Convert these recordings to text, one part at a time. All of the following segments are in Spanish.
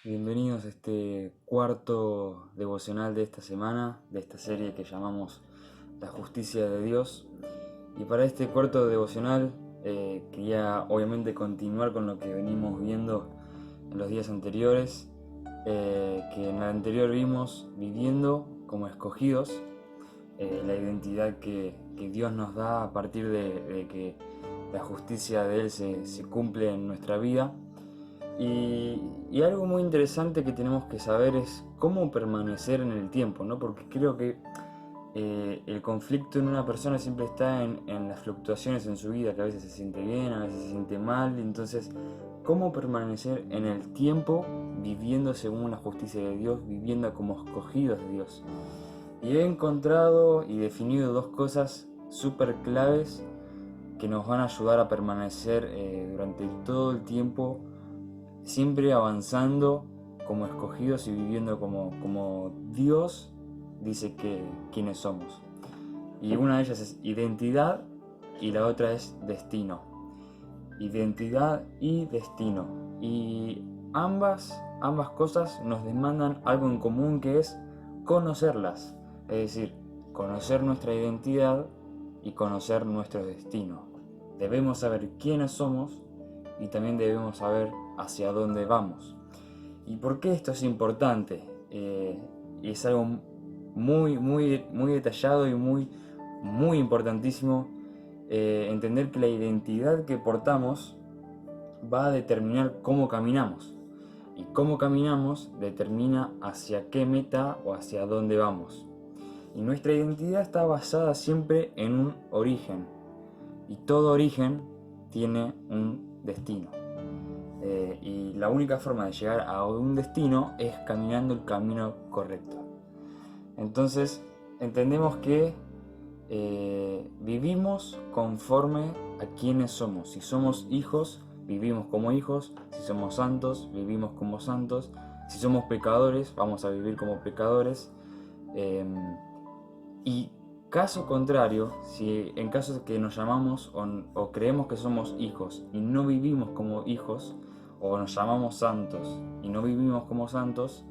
Bienvenidos a este cuarto devocional de esta semana, de esta serie que llamamos La Justicia de Dios. Y para este cuarto devocional quería obviamente continuar con lo que venimos viendo en los días anteriores, que en el anterior vimos viviendo como escogidos, la identidad que Dios nos da a partir de que la justicia de Él se cumple en nuestra vida. Y algo muy interesante que tenemos que saber es cómo permanecer en el tiempo, ¿no? Porque creo que el conflicto en una persona siempre está en las fluctuaciones en su vida, que a veces se siente bien, a veces se siente mal. Entonces, ¿cómo permanecer en el tiempo viviendo según la justicia de Dios, viviendo como escogidos de Dios? Y he encontrado y definido dos cosas súper claves que nos van a ayudar a permanecer durante todo el tiempo, siempre avanzando como escogidos y viviendo como Dios dice que quienes somos. Y una de ellas es identidad y la otra es destino. Identidad y destino. Y ambas cosas nos demandan algo en común, que es conocerlas. Es decir, conocer nuestra identidad y conocer nuestro destino. Debemos saber quiénes somos y también debemos saber hacia dónde vamos. ¿Y por qué esto es importante? Es algo muy detallado y muy importantísimo, entender que la identidad que portamos va a determinar cómo caminamos. Y cómo caminamos determina hacia qué meta o hacia dónde vamos. Y nuestra identidad está basada siempre en un origen. Y todo origen tiene un destino. Y la única forma de llegar a un destino es caminando el camino correcto. Entonces entendemos que vivimos conforme a quienes somos. Si somos hijos, vivimos como hijos. Si somos santos, vivimos como santos. Si somos pecadores, vamos a vivir como pecadores. Y caso contrario, si en caso de que nos llamamos o creemos que somos hijos y no vivimos como hijos, o nos llamamos santos y no vivimos como santos,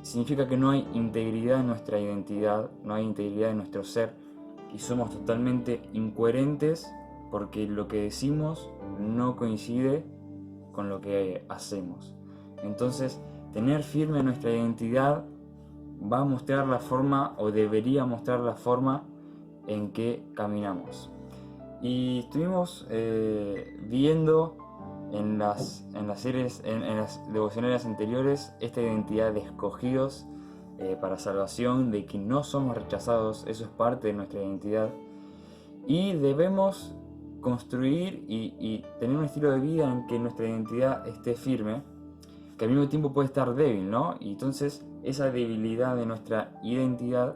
significa que no hay integridad en nuestra identidad, no hay integridad en nuestro ser, y somos totalmente incoherentes porque lo que decimos no coincide con lo que hacemos. Entonces, tener firme nuestra identidad va a mostrar la forma, o debería mostrar la forma en que caminamos. Y estuvimos viendo en las series, en las devocionales anteriores, esta identidad de escogidos para salvación, de que no somos rechazados. Eso es parte de nuestra identidad. Y debemos construir y tener un estilo de vida en que nuestra identidad esté firme, que al mismo tiempo puede estar débil, ¿no? Y entonces esa debilidad de nuestra identidad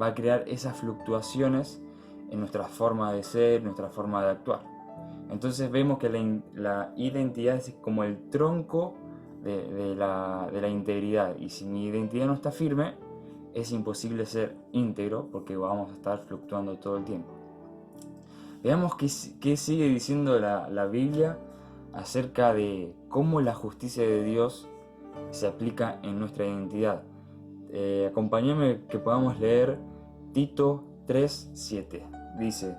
va a crear esas fluctuaciones en nuestra forma de ser, nuestra forma de actuar. Entonces vemos que la identidad es como el tronco de la integridad, y si mi identidad no está firme, es imposible ser íntegro porque vamos a estar fluctuando todo el tiempo. Veamos qué sigue diciendo la Biblia acerca de cómo la justicia de Dios se aplica en nuestra identidad. Acompáñame que podamos leer Tito 3:7. Dice: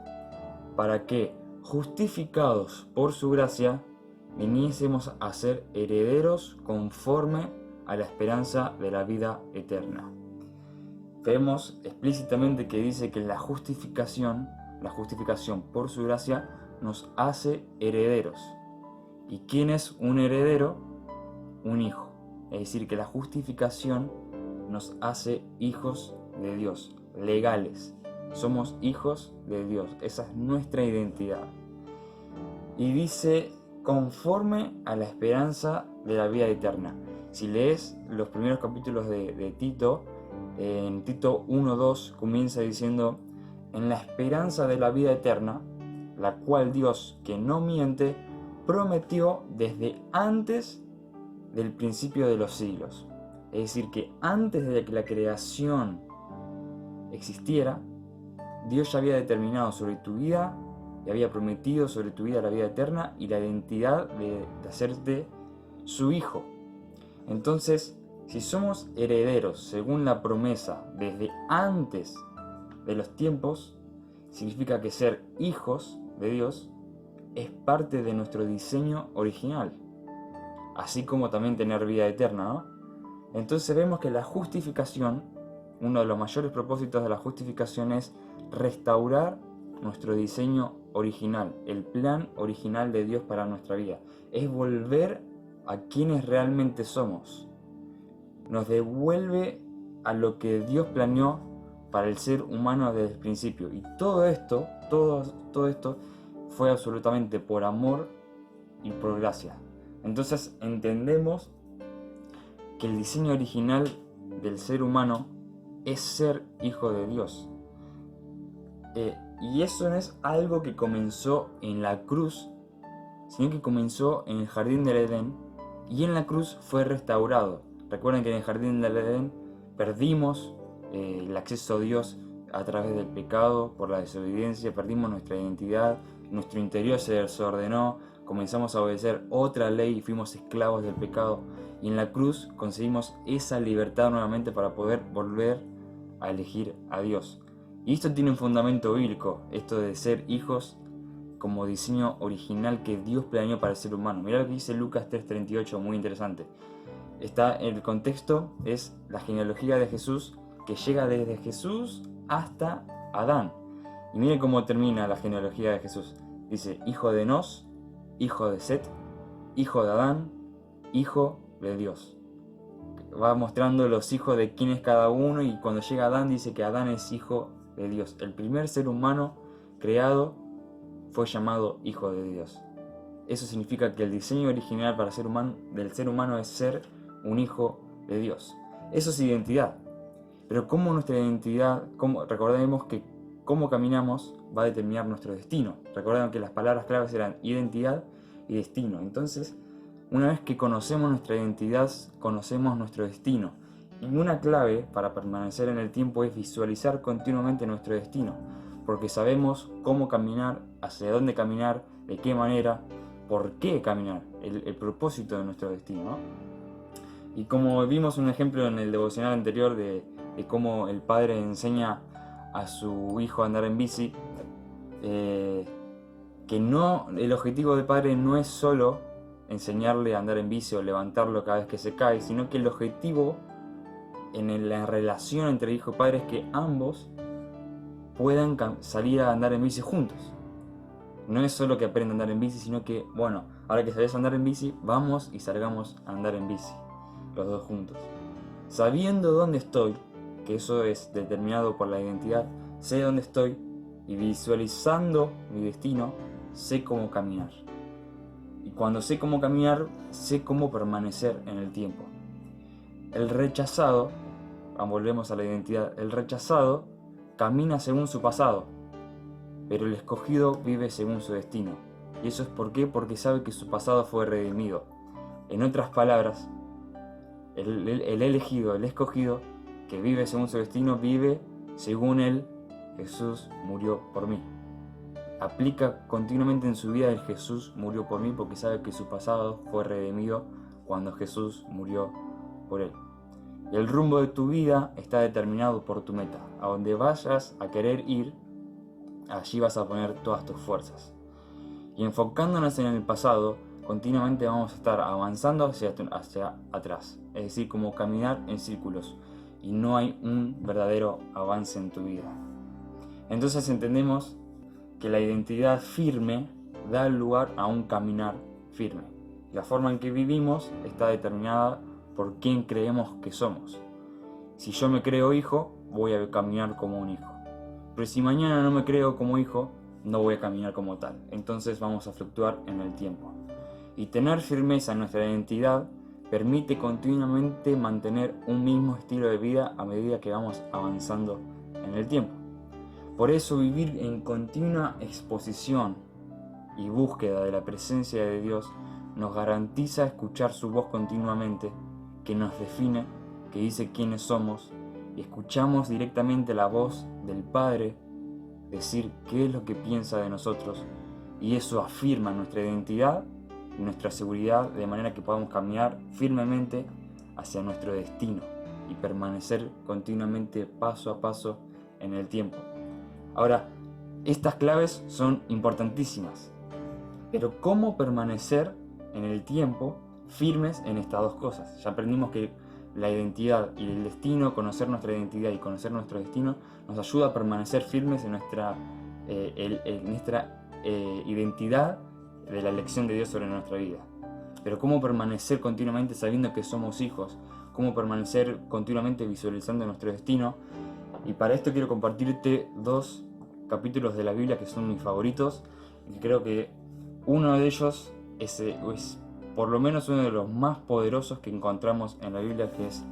para que, justificados por su gracia, viniésemos a ser herederos conforme a la esperanza de la vida eterna. Vemos explícitamente que dice que la justificación por su gracia nos hace herederos. ¿Y quién es un heredero? Un hijo. Es decir, que la justificación nos hace hijos de Dios, legales. Somos hijos de Dios. Esa es nuestra identidad. Y dice, conforme a la esperanza de la vida eterna. Si lees los primeros capítulos de Tito, en Tito 1:2 comienza diciendo: en la esperanza de la vida eterna, la cual Dios, que no miente, prometió desde antes del principio de los siglos. Es decir, que antes de que la creación existiera, Dios ya había determinado sobre tu vida y había prometido sobre tu vida la vida eterna y la identidad de hacerte su hijo. Entonces, si somos herederos según la promesa desde antes de los tiempos, significa que ser hijos de Dios es parte de nuestro diseño original, así como también tener vida eterna, ¿no? Entonces vemos que la justificación, uno de los mayores propósitos de la justificación es restaurar nuestro diseño original, el plan original de Dios para nuestra vida. Es volver a quienes realmente somos. Nos devuelve a lo que Dios planeó para el ser humano desde el principio. Y todo esto fue absolutamente por amor y por gracia. Entonces entendemos que el diseño original del ser humano es ser hijo de Dios. Y eso no es algo que comenzó en la cruz, sino que comenzó en el jardín del Edén, y en la cruz fue restaurado. Recuerden que en el jardín del Edén perdimos el acceso a Dios a través del pecado, por la desobediencia, perdimos nuestra identidad, nuestro interior se desordenó, comenzamos a obedecer otra ley y fuimos esclavos del pecado. Y en la cruz conseguimos esa libertad nuevamente para poder volver a elegir a Dios. Y esto tiene un fundamento bíblico, esto de ser hijos como diseño original que Dios planeó para el ser humano. Mirá lo que dice Lucas 3:38, muy interesante. Está en el contexto, es la genealogía de Jesús, que llega desde Jesús hasta Adán. Y miren cómo termina la genealogía de Jesús. Dice, hijo de Enos, hijo de Set, hijo de Adán, hijo de Dios. Va mostrando los hijos de quién es cada uno, y cuando llega Adán dice que Adán es hijo de Dios. El primer ser humano creado fue llamado hijo de Dios. Eso significa que el diseño original para del ser humano es ser un hijo de Dios. Eso es identidad. Pero cómo nuestra identidad, recordemos que cómo caminamos va a determinar nuestro destino. Recuerden que las palabras claves eran identidad y destino. Entonces, una vez que conocemos nuestra identidad, conocemos nuestro destino. Y una clave para permanecer en el tiempo es visualizar continuamente nuestro destino, porque sabemos cómo caminar, hacia dónde caminar, de qué manera, por qué caminar, el propósito de nuestro destino, ¿no? Y como vimos un ejemplo en el devocional anterior de cómo el padre enseña a su hijo a andar en bici, que no, el objetivo del padre no es solo enseñarle a andar en bici o levantarlo cada vez que se cae, sino que el objetivo en la relación entre hijo y padre es que ambos puedan salir a andar en bici juntos. No es solo que aprenda a andar en bici, sino que, bueno, ahora que sabes andar en bici, vamos y salgamos a andar en bici, los dos juntos. Sabiendo dónde estoy, que eso es determinado por la identidad, sé dónde estoy, y visualizando mi destino, sé cómo caminar. Y cuando sé cómo caminar, sé cómo permanecer en el tiempo. El rechazado, volvemos a la identidad, el rechazado camina según su pasado, pero el escogido vive según su destino. ¿Y eso es por qué? Porque sabe que su pasado fue redimido. En otras palabras, el elegido, el escogido, que vive según su destino, vive según él. Jesús murió por mí. Aplica continuamente en su vida el Jesús murió por mí, porque sabe que su pasado fue redimido cuando Jesús murió por él. Y el rumbo de tu vida está determinado por tu meta. A donde vayas a querer ir, allí vas a poner todas tus fuerzas. Y enfocándonos en el pasado, continuamente vamos a estar avanzando hacia atrás. Es decir, como caminar en círculos. Y no hay un verdadero avance en tu vida. Entonces entendemos que la identidad firme da lugar a un caminar firme. La forma en que vivimos está determinada por quién creemos que somos. Si yo me creo hijo, voy a caminar como un hijo. Pero si mañana no me creo como hijo, no voy a caminar como tal. Entonces vamos a fluctuar en el tiempo. Y tener firmeza en nuestra identidad permite continuamente mantener un mismo estilo de vida a medida que vamos avanzando en el tiempo. Por eso vivir en continua exposición y búsqueda de la presencia de Dios nos garantiza escuchar su voz continuamente, que nos define, que dice quiénes somos, y escuchamos directamente la voz del Padre decir qué es lo que piensa de nosotros, y eso afirma nuestra identidad y nuestra seguridad, de manera que podamos caminar firmemente hacia nuestro destino y permanecer continuamente paso a paso en el tiempo. Ahora, estas claves son importantísimas, pero ¿cómo permanecer en el tiempo firmes en estas dos cosas? Ya aprendimos que la identidad y el destino, conocer nuestra identidad y conocer nuestro destino, nos ayuda a permanecer firmes en nuestra identidad de la elección de Dios sobre nuestra vida. Pero ¿cómo permanecer continuamente sabiendo que somos hijos? ¿Cómo permanecer continuamente visualizando nuestro destino? Y para esto quiero compartirte 2 capítulos de la Biblia que son mis favoritos. Y creo que uno de ellos es por lo menos uno de los más poderosos que encontramos en la Biblia, que es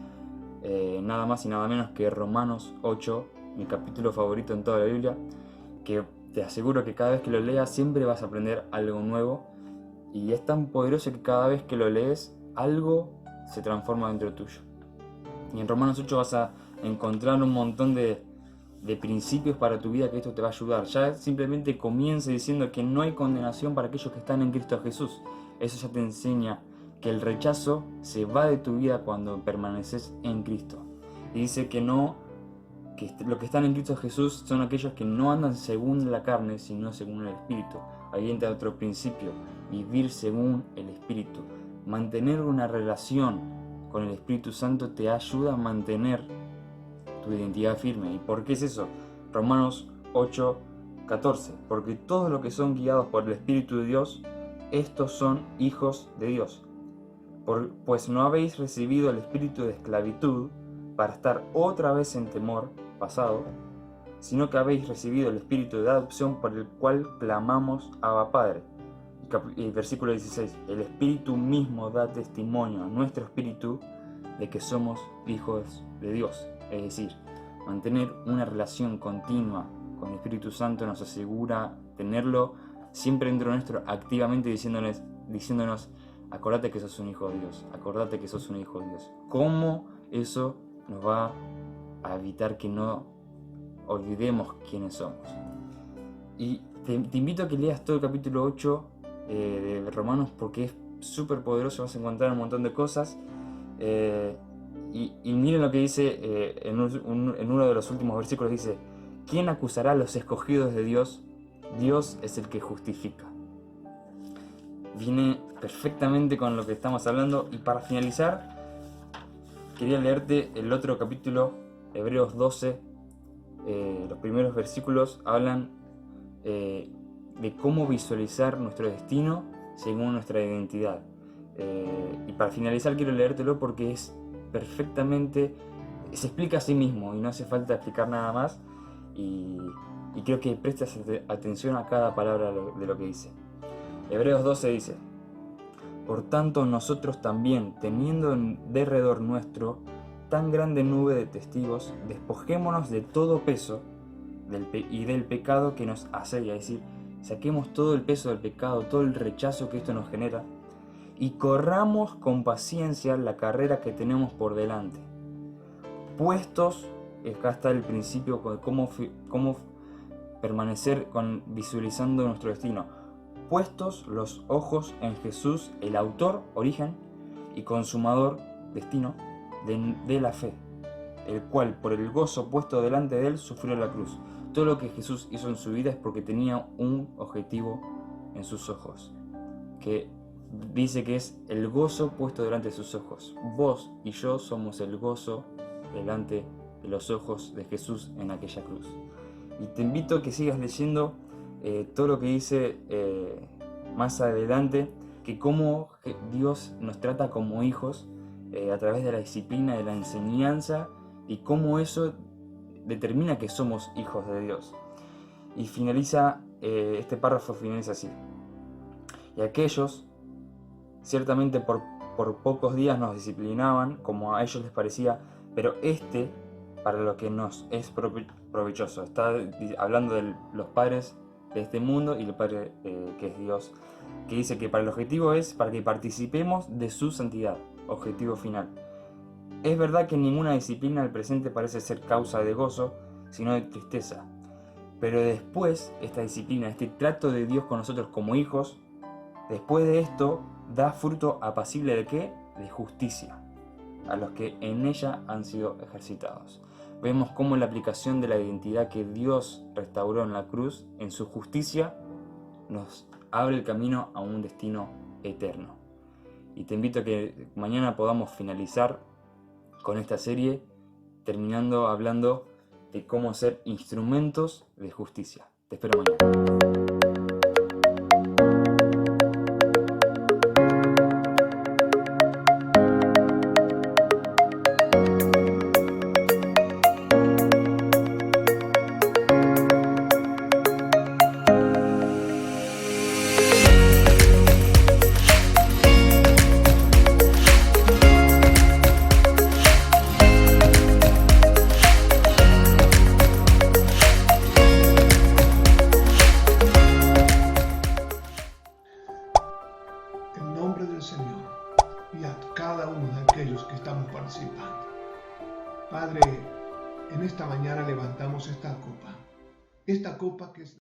nada más y nada menos que Romanos 8, mi capítulo favorito en toda la Biblia, que te aseguro que cada vez que lo leas siempre vas a aprender algo nuevo, y es tan poderoso que cada vez que lo lees algo se transforma dentro tuyo. Y en Romanos 8 vas a encontrar un montón de principios para tu vida que esto te va a ayudar. Ya simplemente comienza diciendo que no hay condenación para aquellos que están en Cristo Jesús. Eso ya te enseña que el rechazo se va de tu vida cuando permaneces en Cristo. Y dice que los que están en Cristo Jesús son aquellos que no andan según la carne, sino según el Espíritu. Ahí entra otro principio: vivir según el Espíritu. Mantener una relación con el Espíritu Santo te ayuda a mantener tu identidad firme. ¿Y por qué es eso? Romanos 8:14. Porque todos los que son guiados por el Espíritu de Dios, estos son hijos de Dios. Pues no habéis recibido el espíritu de esclavitud para estar otra vez en temor pasado, sino que habéis recibido el espíritu de adopción por el cual clamamos Abba Padre. Y versículo 16. El Espíritu mismo da testimonio a nuestro espíritu de que somos hijos de Dios. Es decir, mantener una relación continua con el Espíritu Santo nos asegura tenerlo siempre dentro nuestro, activamente diciéndonos: acordate que sos un hijo de Dios, acordate que sos un hijo de Dios. ¿Cómo eso nos va a evitar que no olvidemos quiénes somos? Y te invito a que leas todo el capítulo 8 de Romanos, porque es súper poderoso, vas a encontrar un montón de cosas. Y miren lo que dice en uno de los últimos versículos: dice: ¿quién acusará a los escogidos de Dios? Dios es el que justifica. Viene perfectamente con lo que estamos hablando. Y para finalizar, quería leerte el otro capítulo, Hebreos 12. Los primeros versículos hablan de cómo visualizar nuestro destino según nuestra identidad. Y para finalizar quiero leértelo porque es perfectamente, se explica a sí mismo y no hace falta explicar nada más, y creo que prestes atención a cada palabra de lo que dice. Hebreos 12 dice: por tanto nosotros también, teniendo en derredor nuestro tan grande nube de testigos, despojémonos de todo peso y del pecado que nos asedia. Es decir, saquemos todo el peso del pecado, todo el rechazo que esto nos genera, y corramos con paciencia la carrera que tenemos por delante. Puestos, acá está el principio de cómo permanecer visualizando nuestro destino. Puestos los ojos en Jesús, el autor, origen, y consumador, destino, de la fe, el cual por el gozo puesto delante de él sufrió la cruz. Todo lo que Jesús hizo en su vida es porque tenía un objetivo en sus ojos, que dice que es el gozo puesto delante de sus ojos. Vos y yo somos el gozo delante de los ojos de Jesús en aquella cruz. Y te invito a que sigas leyendo todo lo que dice más adelante, que cómo Dios nos trata como hijos a través de la disciplina, de la enseñanza, y cómo eso determina que somos hijos de Dios. Y este párrafo finaliza así: y aquellos ciertamente por pocos días nos disciplinaban como a ellos les parecía, pero para lo que nos es provechoso. Está hablando de los padres de este mundo y el Padre que es Dios, que dice que para el objetivo es para que participemos de su santidad, objetivo final. Es verdad que ninguna disciplina al presente parece ser causa de gozo, sino de tristeza. Pero después, esta disciplina, este trato de Dios con nosotros como hijos, después de esto, da fruto apacible ¿de qué? De justicia. a los que en ella han sido ejercitados. Vemos cómo la aplicación de la identidad que Dios restauró en la cruz, en su justicia, nos abre el camino a un destino eterno. Y te invito a que mañana podamos finalizar con esta serie, terminando hablando de cómo ser instrumentos de justicia. Te espero mañana. En nombre del Señor y a cada uno de aquellos que estamos participando. Padre, en esta mañana levantamos esta copa que es